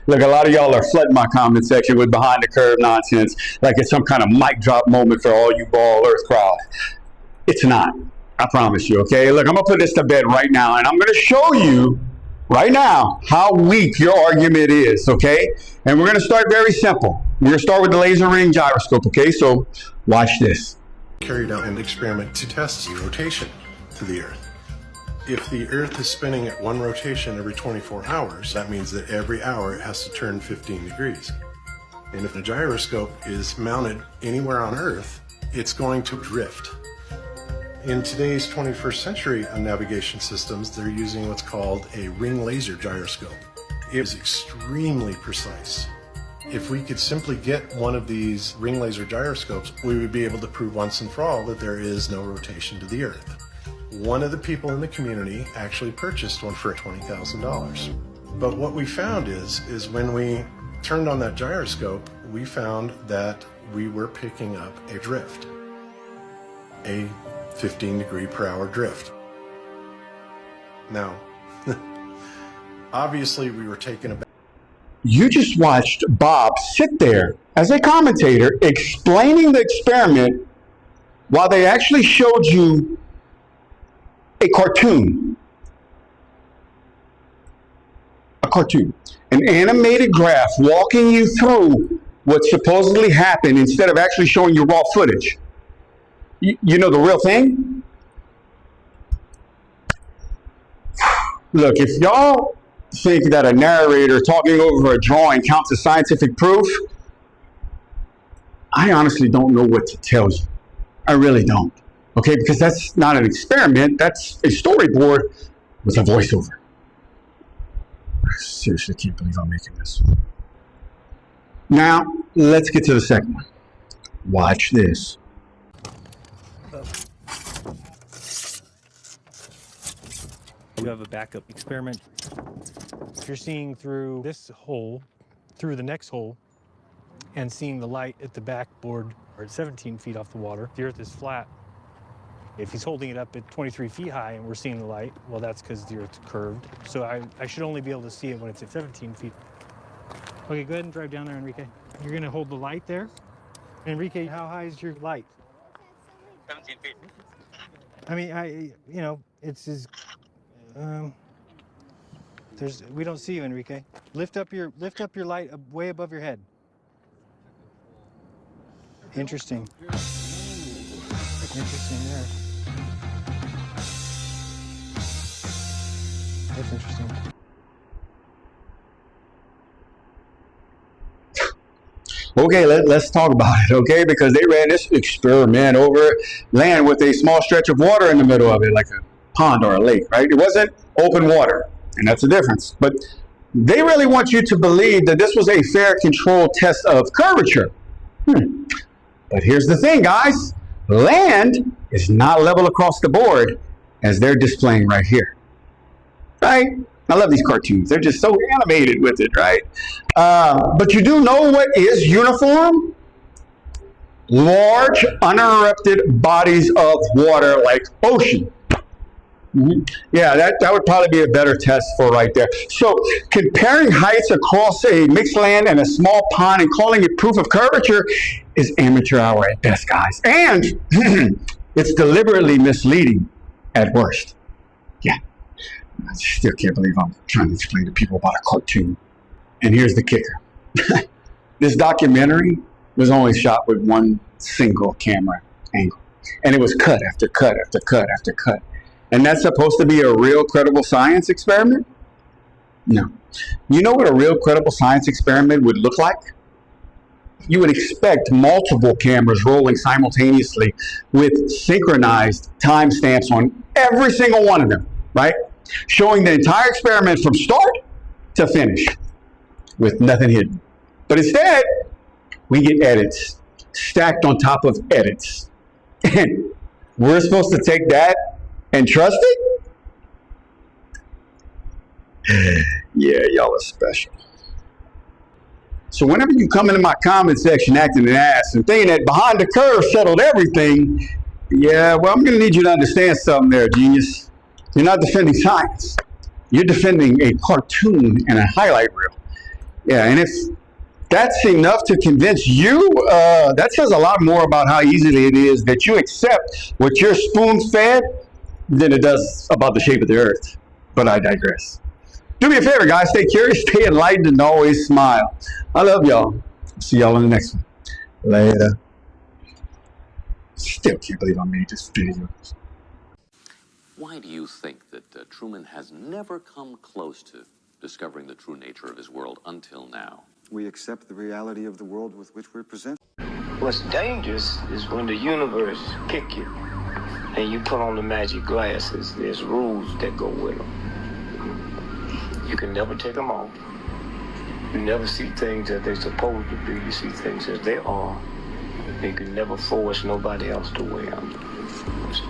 Look, a lot of y'all are flooding my comment section with behind the curve nonsense, like it's some kind of mic drop moment for all you ball earth crowd. It's not. I promise you, okay? Look, I'm going to put this to bed right now, and I'm going to show you right now how weak your argument is, okay? And we're going to start very simple. We're going to start with the laser ring gyroscope, okay? So watch this. Carried out an experiment to test the rotation to the Earth. If the Earth is spinning at one rotation every 24 hours, that means that every hour it has to turn 15 degrees. And if the gyroscope is mounted anywhere on Earth, it's going to drift. In today's 21st century navigation systems, they're using what's called a ring laser gyroscope. It is extremely precise. If we could simply get one of these ring laser gyroscopes, we would be able to prove once and for all that there is no rotation to the Earth. One of the people in the community actually purchased one for $20,000. But what we found is when we turned on that gyroscope, we found that we were picking up a drift, a 15 degree per hour drift. Now, obviously we were taken aback. You just watched Bob sit there as a commentator explaining the experiment while they actually showed you a cartoon. A cartoon. An animated graph walking you through what supposedly happened instead of actually showing you raw footage. You know the real thing? Look, if y'all think that a narrator talking over a drawing counts as scientific proof, I honestly don't know what to tell you. I really don't. Okay, because that's not an experiment, that's a storyboard with a voiceover. I seriously can't believe I'm making this. Now, let's get to the second one. Watch this. You have a backup experiment. If you're seeing through this hole, through the next hole, and seeing the light at the backboard, or at 17 feet off the water, the Earth is flat. If he's holding it up at 23 feet high and we're seeing the light, well, that's because the Earth's curved. So I should only be able to see it when it's at 17 feet. Okay, go ahead and drive down there, Enrique. You're going to hold the light there. Enrique, how high is your light? 17 feet. I mean, it's as... we don't see you, Enrique. Lift up your light way above your head. Interesting. Interesting there. That's interesting. Okay, let's talk about it, okay? Because they ran this experiment over land with a small stretch of water in the middle of it, like a pond or a lake, right? It wasn't open water, and that's the difference. But they really want you to believe that this was a fair controlled test of curvature. But here's the thing, guys. Land is not level across the board as they're displaying right here, right? I love these cartoons. They're just so animated with it, right? But you do know what is uniform? Large, uninterrupted bodies of water like ocean. Yeah, that would probably be a better test for right there. So comparing heights across a mixed land and a small pond and calling it proof of curvature is amateur hour at best, guys. And it's deliberately misleading at worst. Yeah, I still can't believe I'm trying to explain to people about a cartoon. And here's the kicker. This documentary was only shot with one single camera angle. And it was cut after cut after cut after cut. And that's supposed to be a real credible science experiment? No. You know what a real credible science experiment would look like? You would expect multiple cameras rolling simultaneously with synchronized timestamps on every single one of them, right? Showing the entire experiment from start to finish with nothing hidden. But instead, we get edits stacked on top of edits. And we're supposed to take that and trust it? Yeah, y'all are special. So whenever you come into my comment section acting an ass and thinking that behind the curve settled everything, yeah, well, I'm going to need you to understand something there, genius. You're not defending science. You're defending a cartoon and a highlight reel. Yeah, and if that's enough to convince you, that says a lot more about how easily it is that you accept what you're spoon-fed than it does about the shape of the earth. But I digress. Do me a favor, guys. Stay curious, stay enlightened, and always smile. I love y'all. See y'all in the next one. Later. Still can't believe I made this video. Why do you think that Truman has never come close to discovering the true nature of his world until now? We accept the reality of the world with which we're presented. What's dangerous is when the universe pick you and you put on the magic glasses. There's rules that go with them. You can never take them off. You never see things as they're supposed to be. You see things as they are. You can never force nobody else to wear them. So,